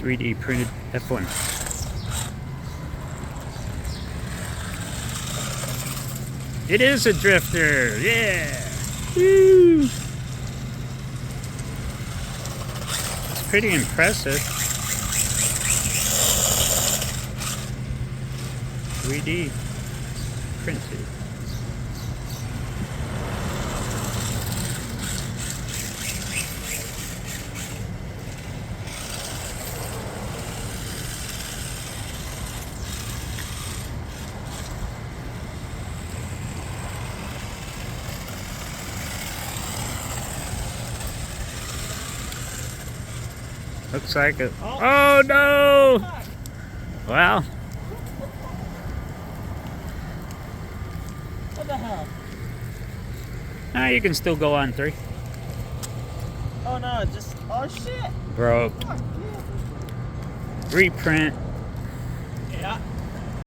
3D printed F1. It is a drifter, yeah! Woo! It's pretty impressive. 3D printed. Looks like it. Oh no! Well. What the hell? Nah, you can still go on 3. Oh no, just, oh shit! Broke. Fuck, yeah. Reprint.